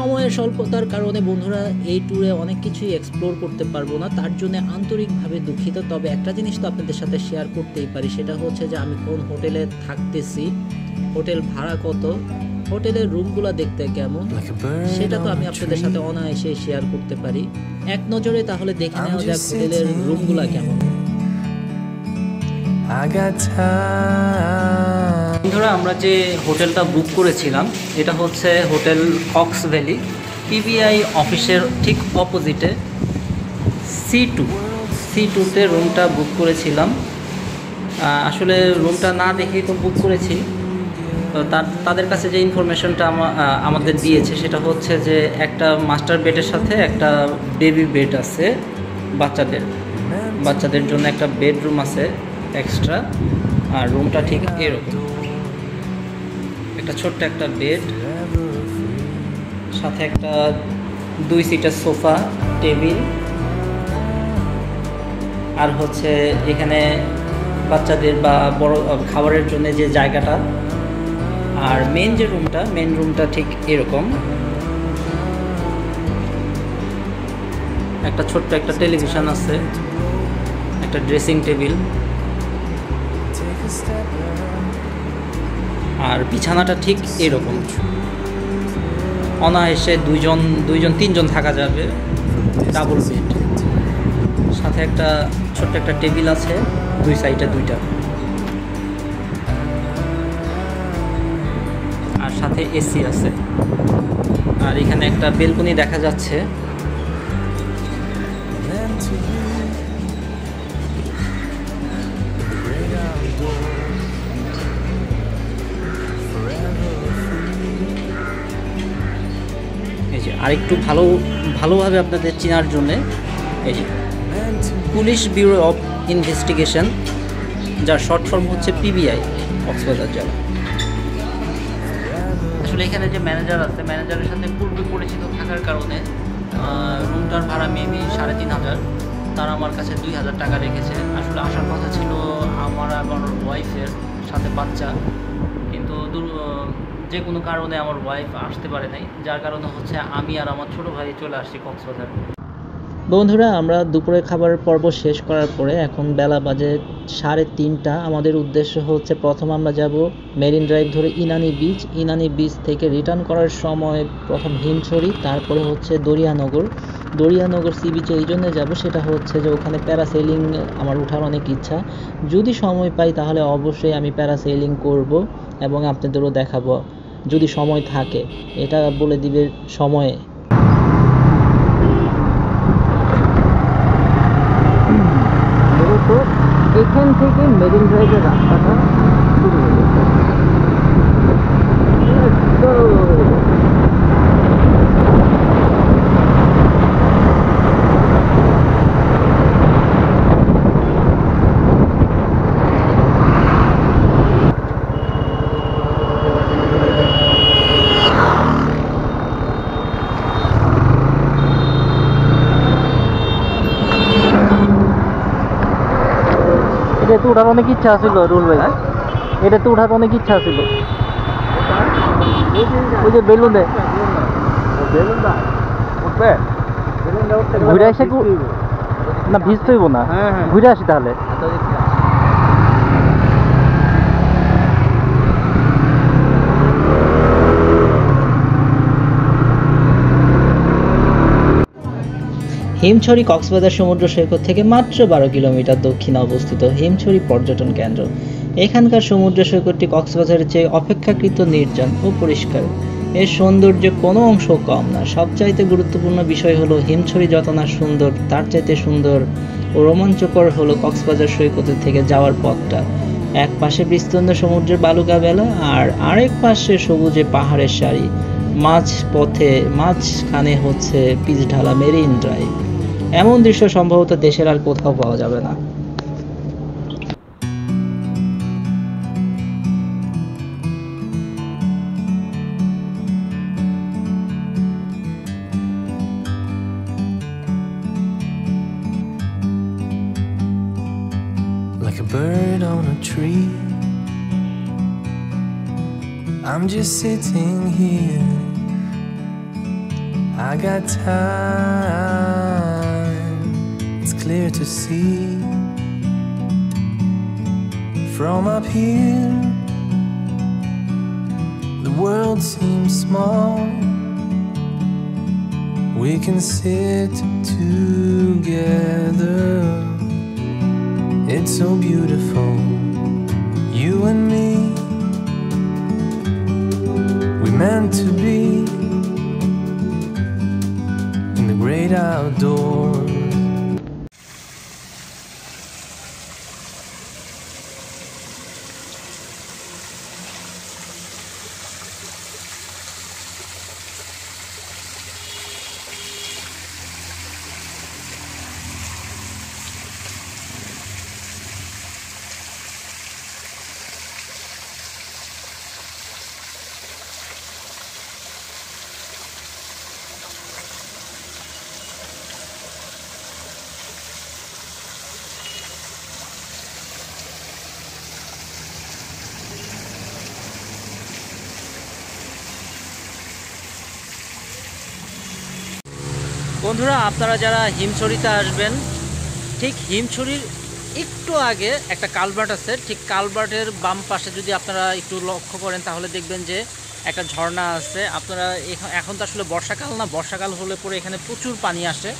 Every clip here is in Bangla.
সময়ের স্বল্পতার কারণে বন্ধুরা এই ট্যুরে অনেক কিছুই এক্সপ্লোর করতে পারবো না, তার জন্য আন্তরিকভাবে দুঃখিত। তবে একটা জিনিস তো আপনাদের সাথে শেয়ার করতেই পারি, সেটা হচ্ছে যে আমি কোন হোটেলে থাকতেছি, হোটেল ভাড়া কত, হোটেলের রুমগুলো দেখতে কেমন, সেটা তো আমি আপনাদের সাথে অনায়াসে শেয়ার করতে পারি। এক নজরে তাহলে দেখে নেওয়া যাক হোটেলের রুমগুলো কেমন। বন্ধুরা আমরা যে হোটেলটা বুক করেছিলাম এটা হচ্ছে হোটেল কক্স ভ্যালি, পিবিআই অফিসের ঠিক অপোজিটে সি2তে রুমটা বুক করেছিলাম। আসলে রুমটা না দেখেই তো বুক করেছি। তো তাদের কাছে যে ইনফরমেশনটা আমাদের দিয়েছে সেটা হচ্ছে যে একটা মাস্টার বেডের সাথে একটা বেবি বেড আছে, বাচ্চাদের জন্য একটা বেডরুম আছে এক্সট্রা। আর রুমটা ঠিক এরকম, একটা ছোট্ট একটা বেড, সাথে একটা 2 সিটার সোফা, টেবিল, আর হচ্ছে এখানে বাচ্চাদের বা বড় খাবারের জন্য যে জায়গাটা। আর মেন রুমটা ঠিক এরকম, একটা ছোট্ট একটা টেলিভিশন আছে, একটা ড্রেসিং টেবিল, আর বিছানাটা ঠিক এরকম। অনায়াসে দুইজন তিনজন থাকা যাবে, ডাবল বেড, সাথে একটা ছোট্ট একটা টেবিল আছে, 2 সাইডে 2টা, আর সাথে এসি আছে। আর এখানে একটা বেলকনি দেখা যাচ্ছে। এই যে আরেকটু ভালোভাবে আপনাদের চেনার জন্য এই যে পুলিশ ব্যুরো অফ ইনভেস্টিগেশন, যার শর্ট ফর্ম হচ্ছে পিবিআই, কক্সবাজার জেলা। আসলে এখানে যে ম্যানেজার আছে, ম্যানেজারের সাথে পূর্বে পরিচিত থাকার কারণে রুমটার ভাড়া মেবি 3,500। তারা আমার কাছে 2,000 টাকা রেখেছে। আসলে আসার কথা ছিল আমার ওয়াইফের সাথে বাচ্চা, কিন্তু যে কোনো কারণে আমার ওয়াইফ আসতে পারে নাই, যার কারণে হচ্ছে আমি আর আমার ছোটো ভাই চলে আসছি কক্সবাজার। বন্ধুরা আমরা দুপুরের খাবারের পর্ব শেষ করার পরে এখন বেলা বাজে 3:30। আমাদের উদ্দেশ্য হচ্ছে প্রথম আমরা যাব মেরিন ড্রাইভ ধরে ইনানি বিচ থেকে রিটার্ন করার সময় প্রথম হিমছড়ি, তারপরে হচ্ছে দরিয়ানগর সি বিচে। এই জন্য যাবো, সেটা হচ্ছে যে ওখানে প্যারাসেলিং আমার ওঠার অনেক ইচ্ছা। যদি সময় পাই তাহলে অবশ্যই আমি প্যারাসেলিং করব এবং আপনাদেরও দেখাবো যদি সময় থাকে, এটা বলে দিবে সময়ে। এখান থেকে মেরিন ড্রাইভের রাস্তাটা শুরু হয়ে গেছে। এটা তো ওঠার অনেক ইচ্ছা ছিল রুল ভাই, এটা তো ওঠার অনেক ইচ্ছা ছিল। ওই যে বেলুনে ঘুরে আসে না, ভিজতে হইব না, ঘুরে আসি তাহলে। হিমছড়ি কক্সবাজার সমুদ্র সৈকত থেকে মাত্র 12 কিলোমিটার দক্ষিণে অবস্থিত হিমছড়ি পর্যটন কেন্দ্র। এখানকার সমুদ্র সৈকতটি কক্সবাজারের চেয়ে অপেক্ষাকৃত নির্জন ও পরিষ্কার। এর সৌন্দর্য কোনো অংশ কম না। সবচাইতে গুরুত্বপূর্ণ বিষয় হলো হিমছড়ি যত না সুন্দর, তার চাইতে সুন্দর ও রোমাঞ্চকর হলো কক্সবাজার সৈকতের থেকে যাওয়ার পথটা। এক পাশে বিস্তীর্ণ সমুদ্রের বালুকা বেলা, আর আরেক পাশে সবুজে পাহাড়ের সারি। মাঝখানে হচ্ছে পিচ ঢালা মেরিন ড্রাইভ। এমন দৃশ্য সম্ভবত দেশের আর কোথাও পাওয়া যাবে না। Like a bird on a tree, I'm just sitting here I got time, it's clear to see. From up here, the world seems small. We can sit together. It's so beautiful, you and me. We meant to be in the great outdoors. বন্ধুরা, আপনারা যারা হিমছড়িতে আসবেন, ঠিক হিমছড়ির একটু আগে একটা কালভার্ট আছে। ঠিক কালভার্টের বাম পাশে যদি আপনারা একটু লক্ষ্য করেন তাহলে দেখবেন যে একটা ঝর্ণা আছে। আপনারা এখন তো আসলে বর্ষাকাল না, বর্ষাকাল হলে পরে এখানে প্রচুর পানি আসে,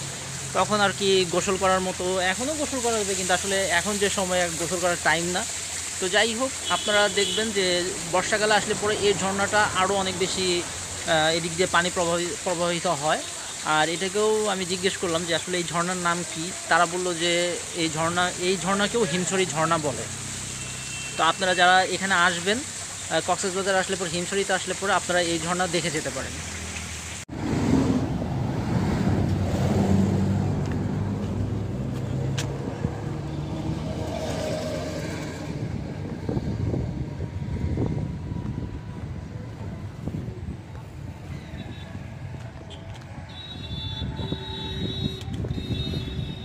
তখন আর কি গোসল করার মতো। এখনও গোসল করা হবে, কিন্তু আসলে এখন যে সময় গোসল করার টাইম না। তো যাই হোক, আপনারা দেখবেন যে বর্ষাকালে আসলে পরে এই ঝর্ণাটা আরও অনেক বেশি এদিক দিয়ে পানি প্রবাহিত হয়। আর এটাকেও আমি জিজ্ঞেস করলাম যে আসলে এই ঝর্ণার নাম কি। তারা বললো যে এই ঝর্ণাকেও হিমছড়ি ঝর্ণা বলে। তো আপনারা যারা এখানে আসবেন, কক্সবাজার আসলে পরে, হিমছড়িতে আসলে পরে আপনারা এই ঝর্ণা দেখে যেতে পারেন।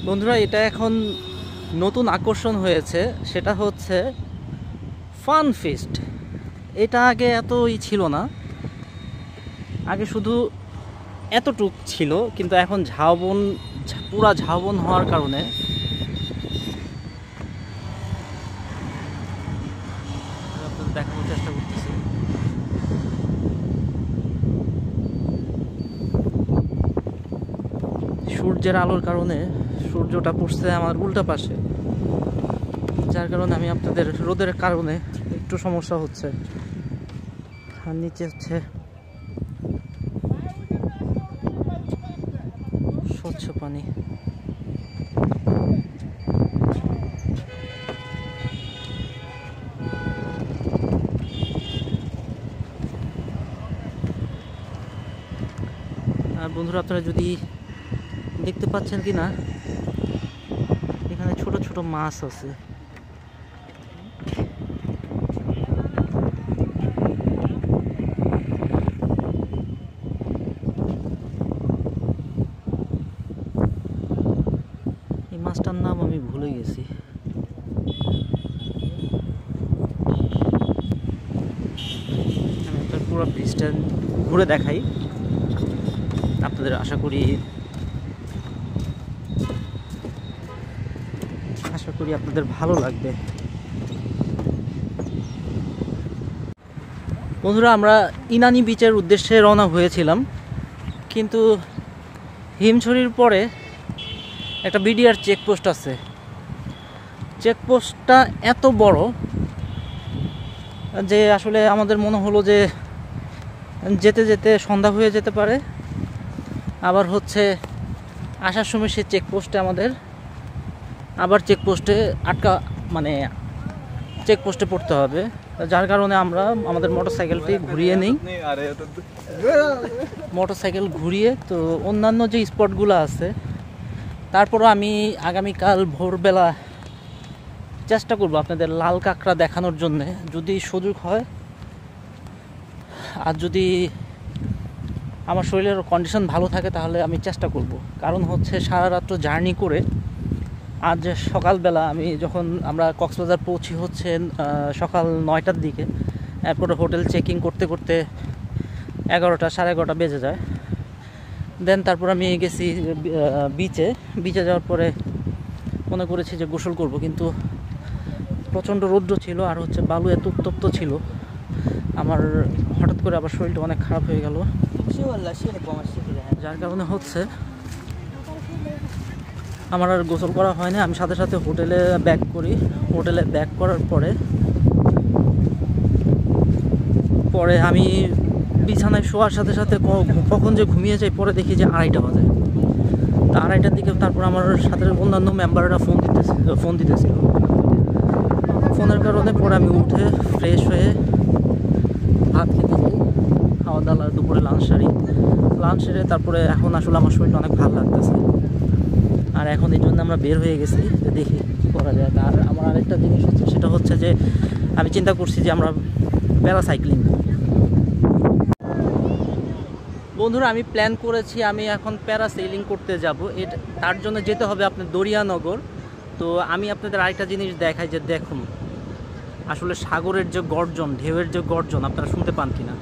বন্ধুরা, এটা এখন নতুন আকর্ষণ হয়েছে, সেটা হচ্ছে ফান ফিস্ট। এটা আগে এতই ছিল না, আগে শুধু এতটুক ছিল, কিন্তু এখন ঝাউবন, পুরা ঝাউবন হওয়ার কারণে দেখানোর চেষ্টা করতেছি। সূর্যের আলোর কারণে সূর্যটা পড়ছে আমার উল্টা পাশে, যার কারণে আমি আপনাদের রোদের কারণে একটু সমস্যা হচ্ছে। আর নিচে হচ্ছে স্বচ্ছ পানি। আর বন্ধুরা, আপনারা যদি দেখতে পাচ্ছেন কি না, এখানে ছোট ছোট মাছ আছে। এই মাছটার নাম আমি ভুলে গেছি। আমি আপনার পুরো ব্রিজটা ঘুরে দেখাই আপনাদের। আশা করি আপনাদের ভালো লাগবে। বন্ধুরা, আমরা ইনানি বিচের উদ্দেশ্যে রওনা হয়েছিলাম, কিন্তু হিমছড়ির পরে একটা বিডিআর চেকপোস্ট আছে। চেকপোস্টটা এত বড় যে আসলে আমাদের মনে হলো যে যেতে যেতে সন্ধ্যা হয়ে যেতে পারে। আবার হচ্ছে আসার সময় সে চেকপোস্টে আমাদের আবার চেকপোস্টে চেকপোস্টে পড়তে হবে, যার কারণে আমরা আমাদের মোটরসাইকেলটি ঘুরিয়ে নিই। মোটরসাইকেল ঘুরিয়ে তো অন্যান্য যে স্পটগুলো আছে, তারপরও আমি আগামীকাল ভোরবেলা চেষ্টা করব আপনাদের লাল কাঁকড়া দেখানোর জন্যে, যদি সুযোগ হয়। আর যদি আমার শরীরের কন্ডিশন ভালো থাকে তাহলে আমি চেষ্টা করব। কারণ হচ্ছে সারা রাত্র জার্নি করে আজ সকালবেলা আমরা কক্সবাজার পৌঁছি হচ্ছে সকাল 9টার দিকে। এরপরে হোটেল চেকিং করতে করতে 11টা সাড়ে 11টা বেজে যায়। দেন তারপর আমি গেছি বিচে যাওয়ার পরে মনে করেছি যে গোসল করব, কিন্তু প্রচণ্ড রৌদ্র ছিল আর হচ্ছে বালু এত উত্তপ্ত ছিল, আমার হঠাৎ করে আবার শরীরটা অনেক খারাপ হয়ে গেল, যার কারণে হচ্ছে আমার আর গোসল করা হয়নি। আমি সাথে সাথে হোটেলে ব্যাক করি। হোটেলে ব্যাক করার পরে আমি বিছানায় শোয়ার সাথে সাথে কখন যে ঘুমিয়ে যাই, পরে দেখি যে 2:30 বাজে। তা 2:30টার দিকে তারপর আমার সাথে অন্যান্য মেম্বাররা ফোন দিতেছিল। ফোনের কারণে পরে আমি উঠে ফ্রেশ হয়ে ভাত খেতে যাই, খাওয়া দাওয়া দুপুরে লাঞ্চ সেরে তারপরে এখন আসলে আমার শরীরটা অনেক ভালো লাগতেছে। আর এখন এই জন্য আমরা বের হয়ে গেছি যে দেখি কী করা যায়। আর আমার আরেকটা জিনিস হচ্ছে, সেটা হচ্ছে যে আমি চিন্তা করছি যে আমরা প্যারাসাইক্লিং। বন্ধুরা, আমি প্ল্যান করেছি আমি এখন প্যারাসেলিং করতে যাব। তার জন্য যেতে হবে আপনার দরিয়ানগর। তো আমি আপনাদের আরেকটা জিনিস দেখাই, যে দেখুন আসলে সাগরের যে গর্জন, ঢেউয়ের যে গর্জন আপনারা শুনতে পান কিনা।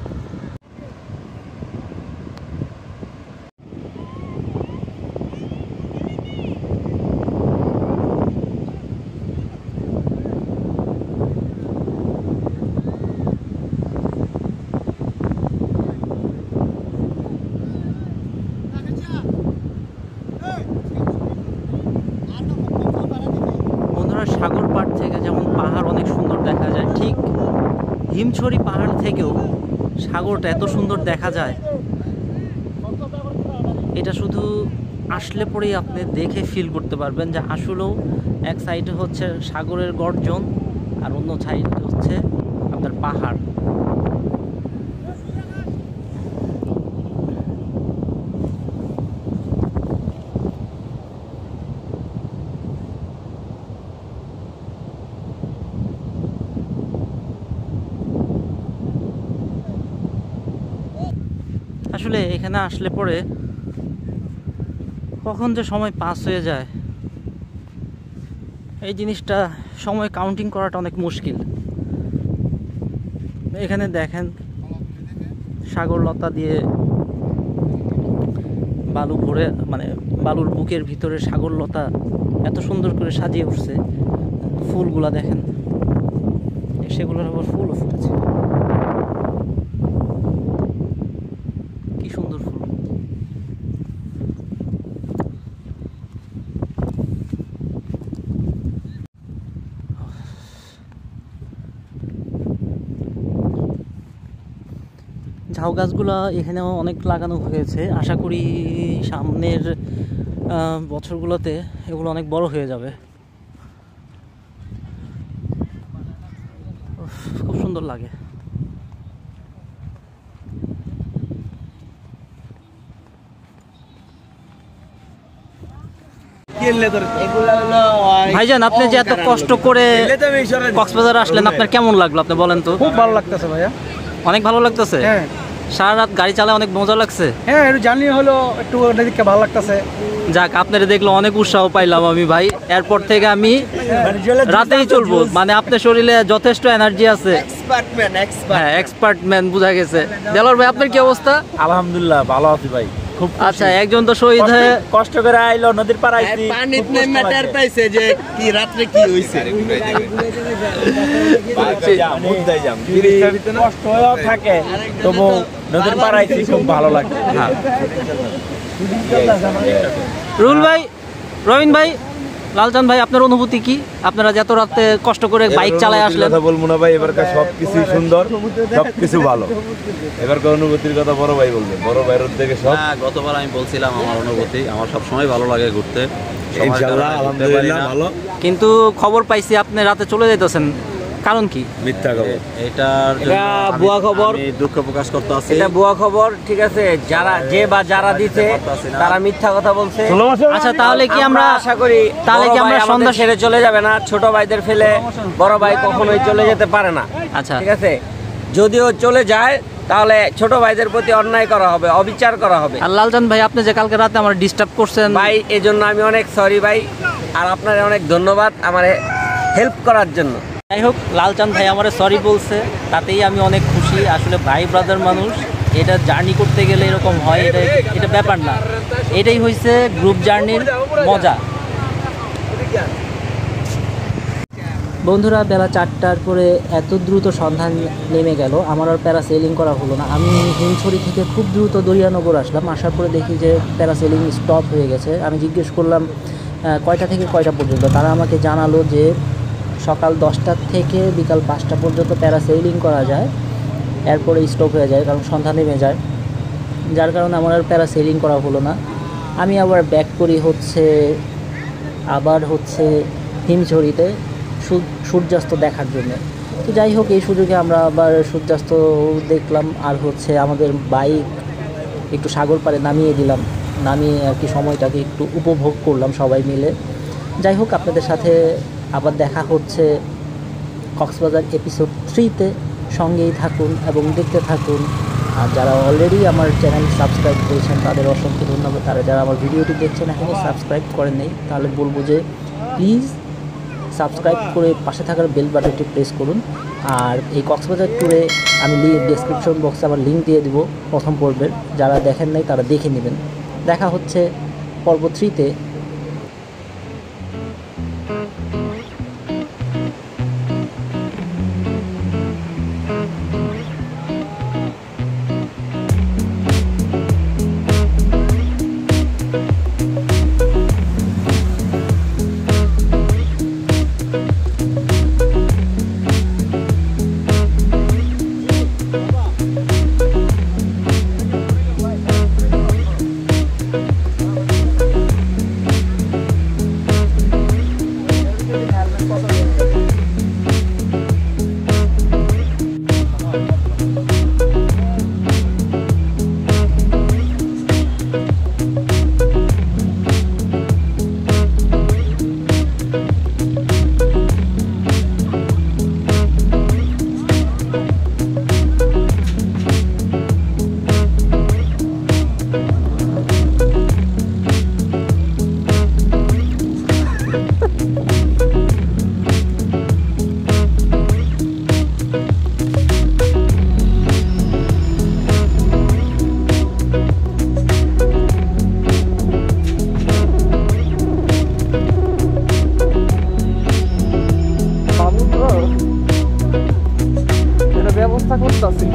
সাগর পাড় থেকে যেমন পাহাড় অনেক সুন্দর দেখা যায়, ঠিক হিমছড়ি পাহাড় থেকেও সাগরটা এত সুন্দর দেখা যায়। এটা শুধু আসলে পরেই আপনি দেখে ফিল করতে পারবেন যে আসলেও এক সাইডে হচ্ছে সাগরের গর্জন আর অন্য সাইডে হচ্ছে আপনার পাহাড়। আসলে এখানে আসলে পরে কখন যে সময় পাস হয়ে যায়, এই জিনিসটা সময় কাউন্টিং করাটা অনেক মুশকিল। এখানে দেখেন সাগরলতা দিয়ে বালু ভরে, মানে বালুর বুকের ভিতরে সাগরলতা এত সুন্দর করে সাজিয়ে উঠছে। ফুলগুলা দেখেন, সেগুলোর আবার ফুলও ফুটেছে, কি সুন্দর ফুল। ঝাউ গাছগুলো এখানেও অনেক লাগানো হয়েছে, আশা করি সামনের বছরগুলোতে এগুলো অনেক বড় হয়ে যাবে। খুব সুন্দর লাগে। ভাইজান, আপনি যে এত কষ্ট করে কক্সবাজার আসলেন, আপনার কেমন লাগলো আপনি বলেন তো? খুব ভালো লাগতেছে ভাইয়া, অনেক ভালো লাগতেছে। হ্যাঁ, সারা রাত গাড়ি চালায় অনেক মজা লাগছে। হ্যাঁ, একটু জার্নি হলো, একটু দেখে ভালো লাগতেছে। যাক, আপনারা দেখলে অনেক উৎসাহ পাইলাম আমি ভাই। এরপর থেকে আমি রাতেই চলবো, মানে আপনার শরীরে যথেষ্ট এনার্জি আছে। হ্যাঁ, এক্সপার্ট ম্যান বোঝা গেছে। দেলোয়ার ভাই, আপনার কি অবস্থা? আলহামদুলিল্লাহ ভালো আছি ভাই, খুব আচ্ছা, একজন তো শহীদ হয়ে কষ্ট করে আইলো, নদীর পার আইছি, পানিতে ম্যাটার পাইছে যে কি রাতে কি হইছে। কষ্ট হয়েও থাকে, তবু নদীর পার আইছি, খুব ভালো লাগে। রুল ভাই, রবিন ভাই, লালচাঁদ ভাই, আপনার অনুভূতি কি? আপনারা যত রাতে কষ্ট করে বাইক চালায় আসলেন। কথা বলবো না ভাই, এবারকার সবকিছু সুন্দর, সবকিছু ভালো। এবারকার অনুভূতির কথা বড় ভাই বলবে, বড় ভাইয়ের উদ্যোগে সব। গতবার আমি বলছিলাম আমার অনুভূতি, আমার সব সময় ভালো লাগে ঘুরতে। ইনশাআল্লাহ আলহামদুলিল্লাহ ভালো। কিন্তু খবর পাইছি আপনি রাতে চলে যাইতেছেন, কারণ কি? মিথ্যা খবর, এটার ভুয়া খবর। আমি দুঃখ প্রকাশ করতে আছি। এটা ভুয়া খবর, ঠিক আছে? যারা দিতে তারা মিথ্যা কথা বলছে। আচ্ছা, তাহলে কি আমরা আশা করি সন্ধ্যা ছেড়ে চলে যাবে না। ছোট ভাইদের ফেলে বড় ভাই কখনোই চলে যেতে পারে না। আচ্ছা, ঠিক আছে, যদিও চলে যায় তাহলে ছোট ভাইদের প্রতি অন্যায় করা হবে, অবিচার করা হবে। আর লালচাঁদ ভাই, আপনি যে কালকে রাতে আমার ডিস্টার্ব করছেন ভাই, এই জন্য আমি অনেক সরি ভাই, আর আপনার অনেক ধন্যবাদ আমার হেল্প করার জন্য। যাই হোক, লালচাঁদ ভাই আমার সরি বলছে, তাতেই আমি অনেক খুশি। আসলে ভাই ব্রাদার মানুষ, এটা জার্নি করতে গেলে এরকম হয়, এটা ব্যাপার না। এটাই হয়েছে গ্রুপ জার্নির মজা। বন্ধুরা, বেলা 4টার পরে এত দ্রুত সন্ধান নেমে গেল, আমার আর প্যারাসেলিং করা হলো না। আমি হিমছড়ি থেকে খুব দ্রুত দরিয়ানগর আসলাম। আসার পরে দেখি যে প্যারাসেলিং স্টপ হয়ে গেছে। আমি জিজ্ঞেস করলাম কয়টা থেকে কয়টা পর্যন্ত। তারা আমাকে জানালো যে সকাল 10টা থেকে বিকাল 5টা পর্যন্ত প্যারাসেলিং করা যায়, এরপরে স্টপ হয়ে যায়, কারণ সন্ধ্যা নেমে যায়। যার কারণে আমার আর প্যারাসেলিং করা হলো না। আমি আবার ব্যাক করি হচ্ছে হিমছড়িতে সূর্যাস্ত দেখার জন্য। তো যাই হোক, এই সুযোগে আমরা আবার সূর্যাস্ত দেখলাম, আর আমাদের বাইক একটু সাগর পাড়ে নামিয়ে দিলাম, নামিয়ে আর কি সময়টাকে একটু উপভোগ করলাম সবাই মিলে। যাই হোক, আপনাদের সাথে আবার দেখা হচ্ছে কক্সবাজার এপিসোড 3-তে। সঙ্গেই থাকুন এবং দেখতে থাকুন। আর যারা অলরেডি আমার চ্যানেল সাবস্ক্রাইব করেছেন তাদের অসংখ্য ধন্যবাদ। তারা যারা আমার ভিডিওটি দেখছেন এখনও সাবস্ক্রাইব করেন নাই, তাহলে বলবো যে প্লিজ সাবস্ক্রাইব করে পাশে থাকার বেল বাটনটি প্রেস করুন। আর এই কক্সবাজার ট্যুরে আমি ডেসক্রিপশন বক্সে আবার লিঙ্ক দিয়ে দেবো প্রথম পর্বের। যারা দেখেন নাই তারা দেখে নেবেন। দেখা হচ্ছে পর্ব 3-তে। ব্যবস্থা করতেছি।